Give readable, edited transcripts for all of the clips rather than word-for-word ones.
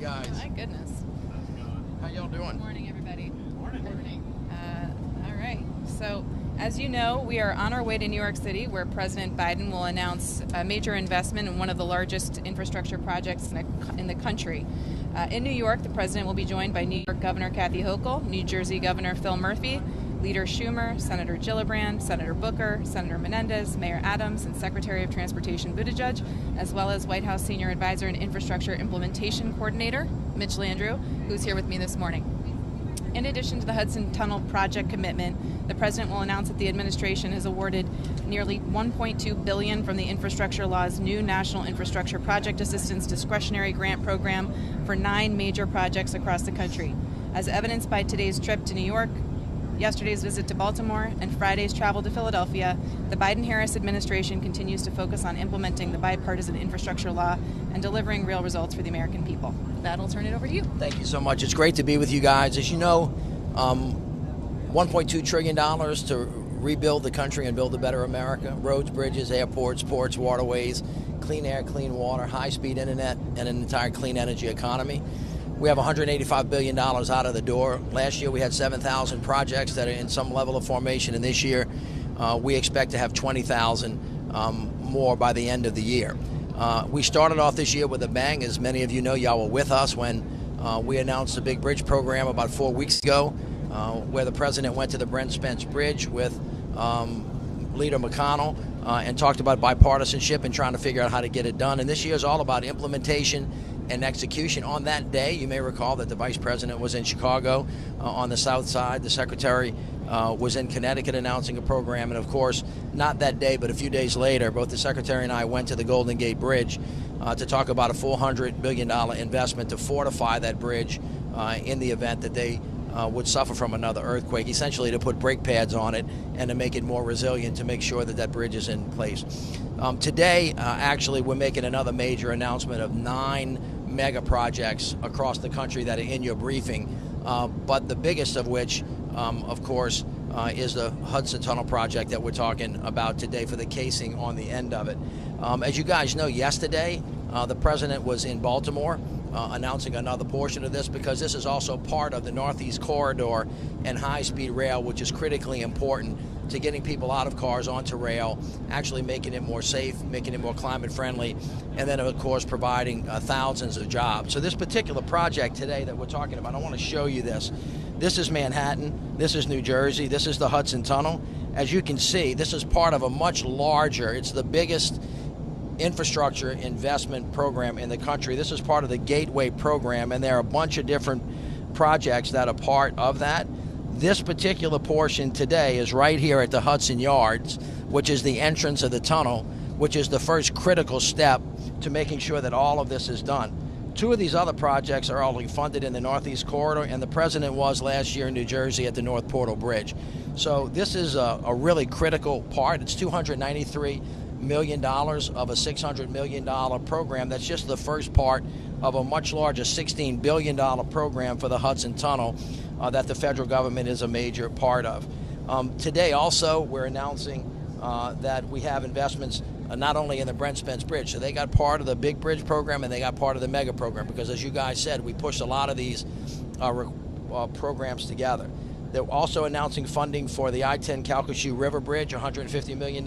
guys. My goodness. How y'all doing? Good morning, everybody. Morning. All right. So, as you know, we are on our way to New York City, where President Biden will announce a major investment in one of the largest infrastructure projects in the country. In New York, the president will be joined by New York Governor Kathy Hochul, New Jersey Governor Phil Murphy, Leader Schumer, Senator Gillibrand, Senator Booker, Senator Menendez, Mayor Adams, and Secretary of Transportation Buttigieg, as well as White House Senior Advisor and Infrastructure Implementation Coordinator Mitch Landrieu, who's here with me this morning. In addition to the Hudson Tunnel project commitment, the president will announce that the administration has awarded nearly $1.2 billion from the Infrastructure Law's new National Infrastructure Project Assistance Discretionary Grant Program for 9 major projects across the country. As evidenced by today's trip to New York, yesterday's visit to Baltimore, and Friday's travel to Philadelphia, the Biden-Harris administration continues to focus on implementing the bipartisan infrastructure law and delivering real results for the American people. With that, I'll turn it over to you. Thank you so much. It's great to be with you guys. As you know, $1.2 trillion to rebuild the country and build a better America. Roads, bridges, airports, ports, waterways, clean air, clean water, high-speed internet, and an entire clean energy economy. We have $185 billion out of the door. Last year we had 7,000 projects that are in some level of formation, and this year we expect to have 20,000 more by the end of the year. We started off this year with a bang. As many of you know, y'all were with us when we announced the big bridge program about 4 weeks ago, where the president went to the Brent Spence Bridge with Leader McConnell and talked about bipartisanship and trying to figure out how to get it done. And this year is all about implementation and execution. On that day, you may recall that the vice president was in Chicago on the south side. The secretary was in Connecticut announcing a program. And of course, not that day, but a few days later, both the secretary and I went to the Golden Gate Bridge to talk about a $400 billion investment to fortify that bridge in the event that they would suffer from another earthquake, essentially to put brake pads on it and to make it more resilient, to make sure that that bridge is in place. Today, actually, we're making another major announcement of 9 mega projects across the country that are in your briefing, but the biggest of which, of course, is the Hudson Tunnel project that we're talking about today for the casing on the end of it. As you guys know, yesterday, the president was in Baltimore announcing another portion of this, because this is also part of the Northeast Corridor and high-speed rail, which is critically important to getting people out of cars onto rail, actually making it more safe, making it more climate friendly, and then of course providing thousands of jobs. So this particular project today that we're talking about, I want to show you this. This is Manhattan, this is New Jersey, this is the Hudson Tunnel. As you can see, this is part of a much larger, it's the biggest infrastructure investment program in the country. This is part of the Gateway program, and there are a bunch of different projects that are part of that. This particular portion today is right here at the Hudson Yards, which is the entrance of the tunnel, which is the first critical step to making sure that all of this is done. 2 of these other projects are already funded in the Northeast Corridor, and the president was last year in New Jersey at the North Portal Bridge. So this is a really critical part. It's $293 million of a $600 million program. That's just the first part of a much larger $16 billion program for the Hudson Tunnel that the federal government is a major part of. Today also we're announcing that we have investments not only in the Brent Spence Bridge, so they got part of the big bridge program and they got part of the mega program, because as you guys said, we pushed a lot of these programs together. They're also announcing funding for the I-10 Calcasieu River Bridge, $150 million,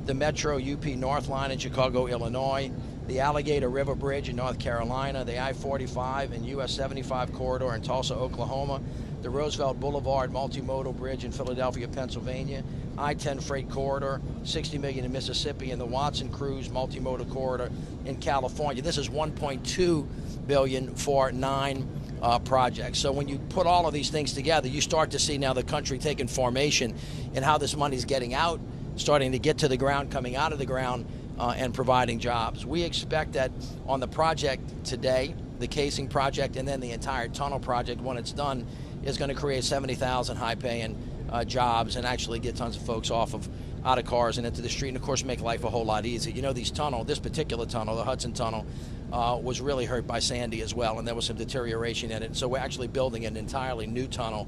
the Metro UP North Line in Chicago, Illinois, the Alligator River Bridge in North Carolina, the I-45 and US 75 corridor in Tulsa, Oklahoma, the Roosevelt Boulevard Multimodal Bridge in Philadelphia, Pennsylvania, I-10 Freight Corridor, $60 million in Mississippi, and the Watson Cruise Multimodal Corridor in California. This is $1.2 billion for 9 projects. So when you put all of these things together, you start to see now the country taking formation and how this money's getting out, starting to get to the ground, coming out of the ground, and providing jobs. We expect that on the project today, the casing project, and then the entire tunnel project, when it's done, is going to create 70,000 high-paying jobs and actually get tons of folks out of cars and into the street, and of course make life a whole lot easier. You know, this particular tunnel, the Hudson Tunnel, was really hurt by Sandy as well, and there was some deterioration in it. So we're actually building an entirely new tunnel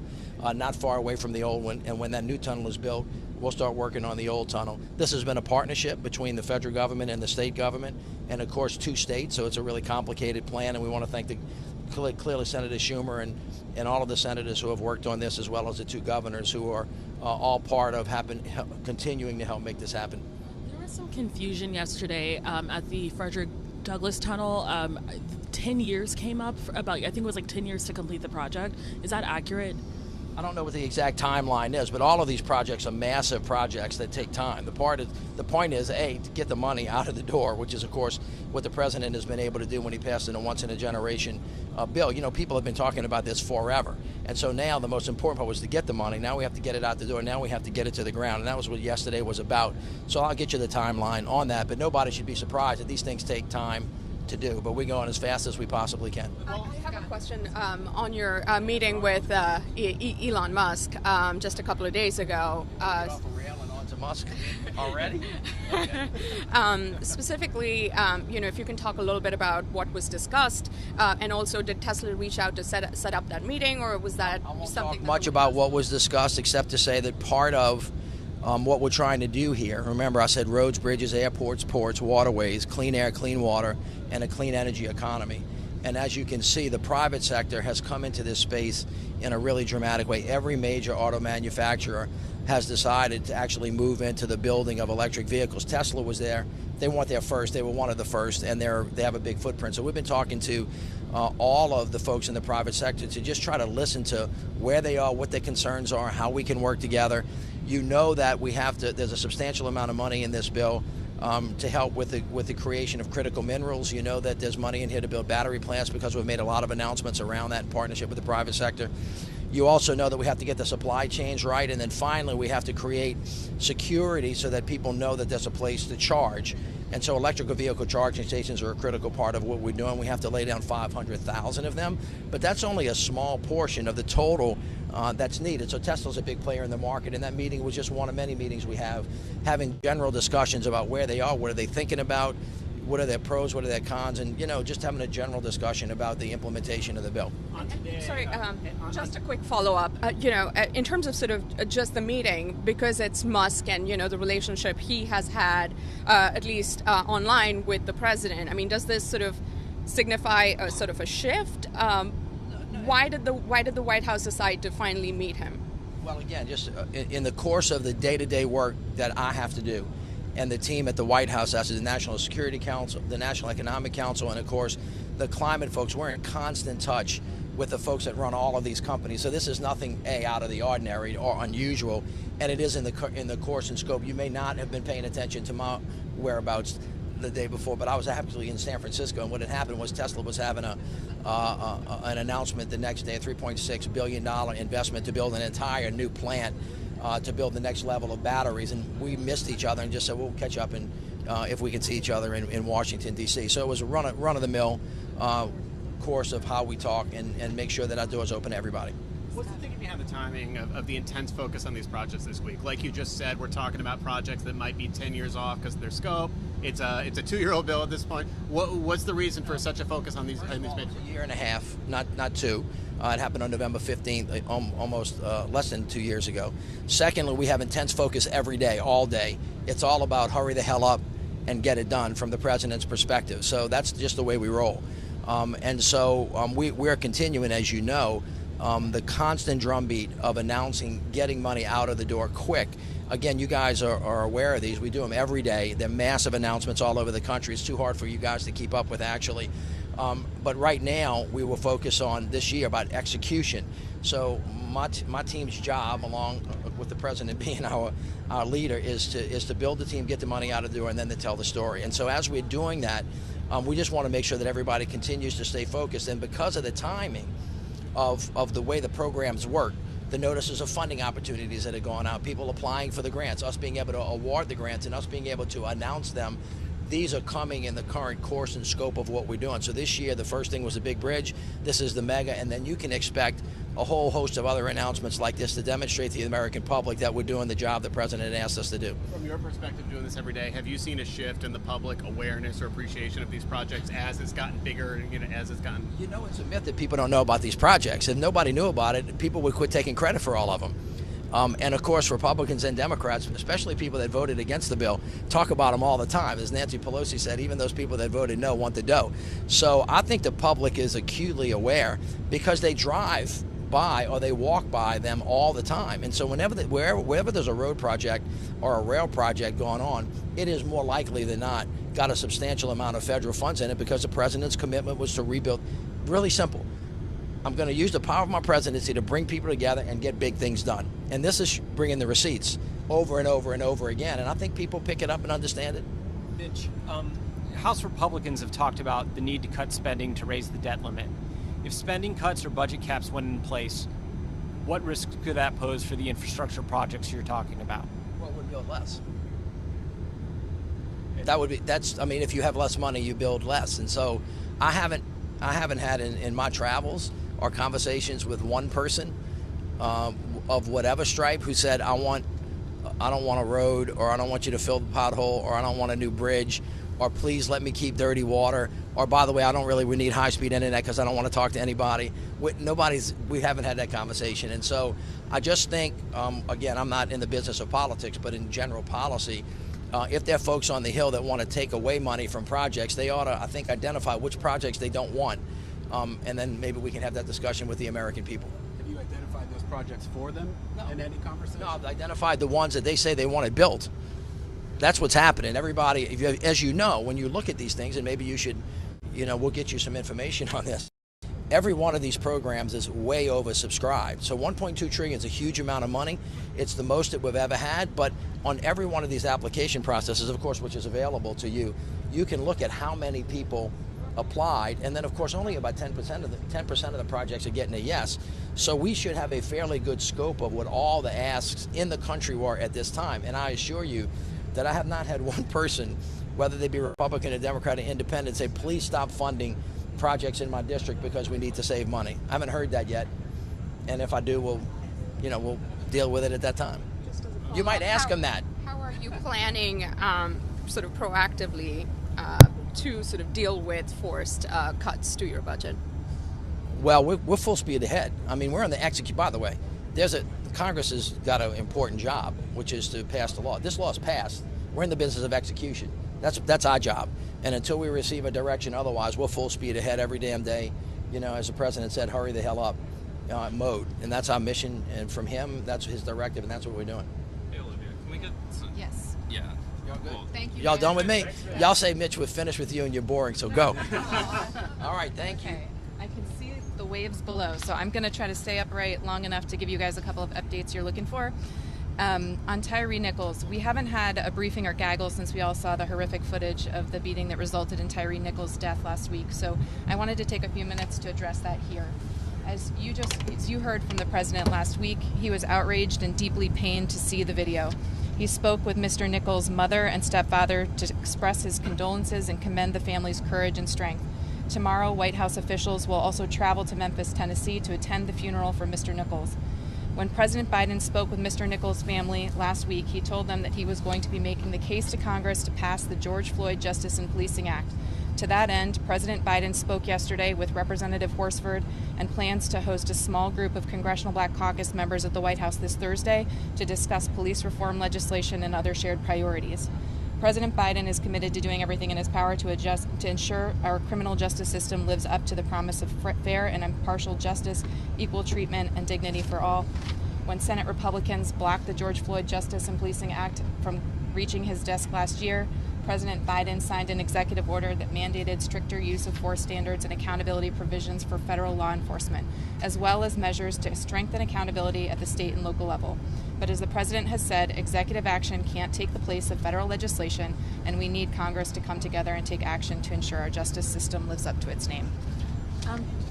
not far away from the old one, and when that new tunnel is built, we'll start working on the old tunnel. This has been a partnership between the federal government and the state government, and of course 2 states, so it's a really complicated plan, and we want to thank clearly Senator Schumer and all of the senators who have worked on this, as well as the 2 governors who are all part of continuing to help make this happen. There was some confusion yesterday at the Frederick Douglass Tunnel. 10 years came up about, I think it was like 10 years to complete the project. Is that accurate? I don't know what the exact timeline is, but all of these projects are massive projects that take time. The point is, A, to get the money out of the door, which is, of course, what the president has been able to do when he passed in a once-in-a-generation bill. You know, people have been talking about this forever. And so now the most important part was to get the money. Now we have to get it out the door. Now we have to get it to the ground. And that was what yesterday was about. So I'll get you the timeline on that, but nobody should be surprised that these things take time to do, but we're going as fast as we possibly can. I have a question on your meeting with Elon Musk just a couple of days ago. Off the rail and onto Musk already? Okay. Specifically, if you can talk a little bit about what was discussed, and also did Tesla reach out to set up that meeting, or was that I won't something? talk much about what was discussed, except to say that part of what we're trying to do here, remember I said roads, bridges, airports, ports, waterways, clean air, clean water, and a clean energy economy. And as you can see, the private sector has come into this space in a really dramatic way. Every major auto manufacturer has decided to actually move into the building of electric vehicles. Tesla was there. They weren't there first. They were one of the first, and they have a big footprint. So we've been talking to all of the folks in the private sector to just try to listen to where they are, what their concerns are, how we can work together. You know that there's a substantial amount of money in this bill to help with the creation of critical minerals. You know that there's money in here to build battery plants, because we've made a lot of announcements around that in partnership with the private sector. You also know that we have to get the supply chains right, and then finally we have to create security so that people know that there's a place to charge. And so electrical vehicle charging stations are a critical part of what we're doing. We have to lay down 500,000 of them, but that's only a small portion of the total that's needed. So Tesla's a big player in the market, and that meeting was just one of many meetings we have, having general discussions about where they are, what are they thinking about, what are their pros, what are their cons, and just having a general discussion about the implementation of the bill. Sorry, just a quick follow-up. In terms of sort of just the meeting, because it's Musk and the relationship he has had, at least online with the president. I mean, does this sort of signify a sort of a shift? Why did the White House decide to finally meet him? Well, again, just in the course of the day-to-day work that I have to do, and the team at the White House, that's the National Security Council, the National Economic Council, and of course the climate folks, we're in constant touch with the folks that run all of these companies. So this is nothing out of the ordinary or unusual, and it is in the course and scope. You may not have been paying attention to my whereabouts the day before, but I was actually in San Francisco, and what had happened was Tesla was having an announcement the next day, a $3.6 billion investment to build an entire new plant to build the next level of batteries, and we missed each other and just said we'll catch up and if we can see each other in Washington, D.C. So it was a run-of-the-mill course of how we talk and make sure that our doors open to everybody. What's the thinking behind the timing of the intense focus on these projects this week? Like you just said, we're talking about projects that might be 10 years off because of their scope. It's a 2-year-old bill at this point. What's the reason for such a focus on these? It's a year and a half, not 2. It happened on November 15th, almost less than 2 years ago. Secondly, we have intense focus every day, all day. It's all about hurry the hell up and get it done from the president's perspective. So that's just the way we roll. We're continuing, as you know, the constant drumbeat of announcing, getting money out of the door quick. Again, you guys are aware of these. We do them every day. They're massive announcements all over the country. It's too hard for you guys to keep up with, actually. But right now, we will focus on this year about execution. So my team's job, along with the president being our leader, is to build the team, get the money out of the door, and then to tell the story. And so as we're doing that, we just want to make sure that everybody continues to stay focused. And because of the timing of the way the programs work, the notices of funding opportunities that have gone out, people applying for the grants, us being able to award the grants, and us being able to announce them, these are coming in the current course and scope of what we're doing. So this year, the first thing was the big bridge. This is the mega, and then you can expect a whole host of other announcements like this to demonstrate to the American public that we're doing the job the president asked us to do. From your perspective, doing this every day, have you seen a shift in the public awareness or appreciation of these projects as it's gotten bigger, as it's gotten? It's a myth that people don't know about these projects. If nobody knew about it, people would quit taking credit for all of them. And of course, Republicans and Democrats, especially people that voted against the bill, talk about them all the time. As Nancy Pelosi said, even those people that voted no want the dough. So I think the public is acutely aware because they drive by or they walk by them all the time. And so wherever there's a road project or a rail project going on, it is more likely than not got a substantial amount of federal funds in it because the president's commitment was to rebuild. Really simple. I'm going to use the power of my presidency to bring people together and get big things done. And this is bringing the receipts over and over and over again. And I think people pick it up and understand it. Mitch, House Republicans have talked about the need to cut spending to raise the debt limit. If spending cuts or budget caps went in place, what risk could that pose for the infrastructure projects you're talking about? Well, we'd build less. If you have less money, you build less. And so I haven't had in my travels or conversations with one person of whatever stripe who said, I don't want a road, or I don't want you to fill the pothole, or I don't want a new bridge, or please let me keep dirty water, or by the way, we need high-speed internet because I don't want to talk to anybody. We haven't had that conversation. And so I just think, again, I'm not in the business of politics, but in general policy, if there are folks on the Hill that want to take away money from projects, they ought to, I think, identify which projects they don't want. And then maybe we can have that discussion with the American people. Have you identified those projects for them in any conversation? No, I've identified the ones that they say they want it built. That's what's happening. Everybody, as you know, when you look at these things, and maybe you should, we'll get you some information on this. Every one of these programs is way oversubscribed. So 1.2 trillion is a huge amount of money. It's the most that we've ever had. But on every one of these application processes, of course, which is available to you, you can look at how many people applied, and then of course only about 10% of the projects are getting a yes. So we should have a fairly good scope of what all the asks in the country were at this time. And I assure you that I have not had one person, whether they be Republican or Democrat or Independent, say please stop funding projects in my district because we need to save money. I haven't heard that yet, and if I do, we'll deal with it at that time. You might ask them that. How are you planning, sort of proactively, to sort of deal with forced cuts to your budget? Well, we're full speed ahead. I mean, we're on the execute. By the way, Congress has got an important job, which is to pass the law. This law is passed. We're in the business of execution. That's our job. And until we receive a direction otherwise, we're full speed ahead every damn day. As the president said, hurry the hell up mode. And that's our mission. And from him, that's his directive, and that's what we're doing. Hey, Olivia, can we get some? Yes. Yeah. Y'all good? Cool. Thank you. Y'all guys. done with me? Y'all say, Mitch, we're finished with you and you're boring, so go. All right, thank you. Okay. I can see the waves below, so I'm going to try to stay upright long enough to give you guys a couple of updates you're looking for. On Tyree Nichols, we haven't had a briefing or gaggle since we all saw the horrific footage of the beating that resulted in Tyree Nichols' death last week. So I wanted to take a few minutes to address that here. As you heard from the president last week, he was outraged and deeply pained to see the video. He spoke with Mr. Nichols' mother and stepfather to express his condolences and commend the family's courage and strength. Tomorrow, White House officials will also travel to Memphis, Tennessee to attend the funeral for Mr. Nichols. When President Biden spoke with Mr. Nichols' family last week, he told them that he was going to be making the case to Congress to pass the George Floyd Justice and Policing Act. To that end, President Biden spoke yesterday with Representative Horsford and plans to host a small group of Congressional Black Caucus members at the White House this Thursday to discuss police reform legislation and other shared priorities. President Biden is committed to doing everything in his power to ensure our criminal justice system lives up to the promise of fair and impartial justice, equal treatment, and dignity for all. When Senate Republicans blocked the George Floyd Justice and Policing Act from reaching his desk last year, President Biden signed an executive order that mandated stricter use of force standards and accountability provisions for federal law enforcement, as well as measures to strengthen accountability at the state and local level. But as the president has said, executive action can't take the place of federal legislation, and we need Congress to come together and take action to ensure our justice system lives up to its name.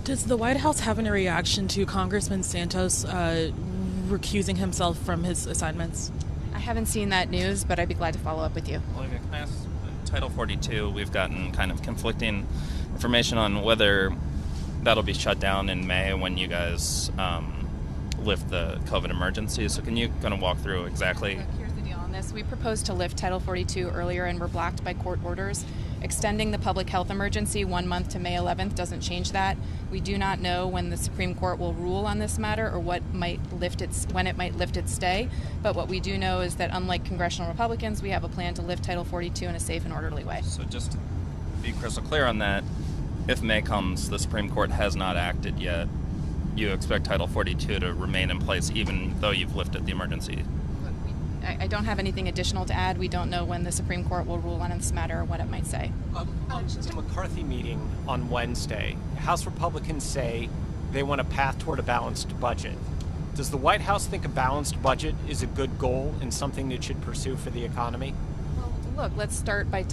Does the White House have any reaction to Congressman Santos recusing himself from his assignments? I haven't seen that news, but I'd be glad to follow up with you. Olivia, can I ask, Title 42, we've gotten kind of conflicting information on whether that'll be shut down in May when you guys lift the COVID emergency. So can you kind of walk through exactly? Look, here's the deal on this. We proposed to lift Title 42 earlier and were blocked by court orders. Extending the public health emergency 1 month to May 11th doesn't change that. We do not know when the Supreme Court will rule on this matter or when it might lift its stay. But what we do know is that unlike congressional Republicans, we have a plan to lift Title 42 in a safe and orderly way. So just to be crystal clear on that, if May comes, the Supreme Court has not acted yet, you expect Title 42 to remain in place even though you've lifted the emergency? I don't have anything additional to add. We don't know when the Supreme Court will rule on this matter or what it might say. The McCarthy meeting on Wednesday, House Republicans say they want a path toward a balanced budget. Does the White House think a balanced budget is a good goal and something it should pursue for the economy? Look, let's start by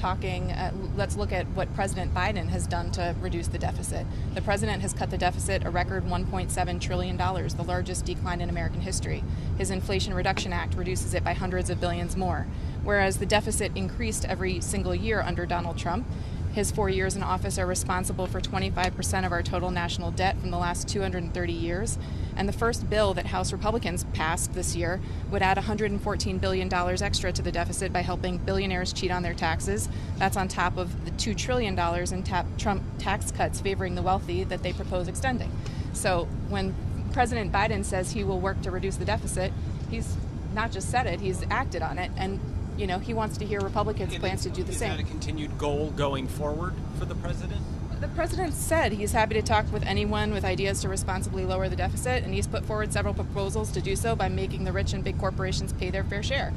let's look at what President Biden has done to reduce the deficit. The president has cut the deficit a record $1.7 trillion, the largest decline in American history. His Inflation Reduction Act reduces it by hundreds of billions more. Whereas the deficit increased every single year under Donald Trump, his 4 years in office are responsible for 25% of our total national debt from the last 230 years. And the first bill that House Republicans passed this year would add $114 billion extra to the deficit by helping billionaires cheat on their taxes. That's on top of the $2 trillion in Trump tax cuts favoring the wealthy that they propose extending. So when President Biden says he will work to reduce the deficit, he's not just said it, he's acted on it. And you know, he wants to hear Republicans' plans to do the same. Is that a continued goal going forward for the president? The president said he's happy to talk with anyone with ideas to responsibly lower the deficit, and he's put forward several proposals to do so by making the rich and big corporations pay their fair share.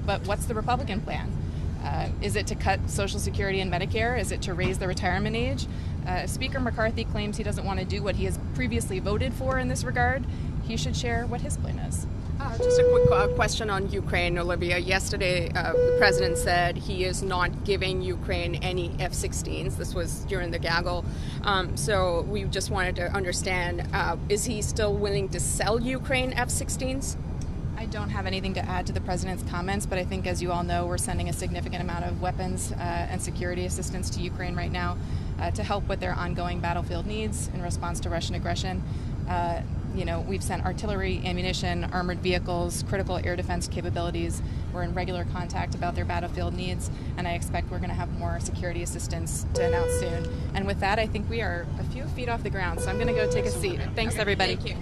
But what's the Republican plan? Is it to cut Social Security and Medicare? Is it to raise the retirement age? Speaker McCarthy claims he doesn't want to do what he has previously voted for in this regard. He should share what his plan is. Just a quick question on Ukraine, Olivia. Yesterday, the president said he is not giving Ukraine any F-16s. This was during the Gaggle. So we just wanted to understand, is he still willing to sell Ukraine F-16s? I don't have anything to add to the president's comments, but I think, as you all know, we're sending a significant amount of weapons and security assistance to Ukraine right now to help with their ongoing battlefield needs in response to Russian aggression. We've sent artillery, ammunition, armored vehicles, critical air defense capabilities. We're in regular contact about their battlefield needs, and I expect we're going to have more security assistance to announce soon. And with that, I think we are a few feet off the ground, so I'm going to go take a seat. Thanks, everybody. Thank you.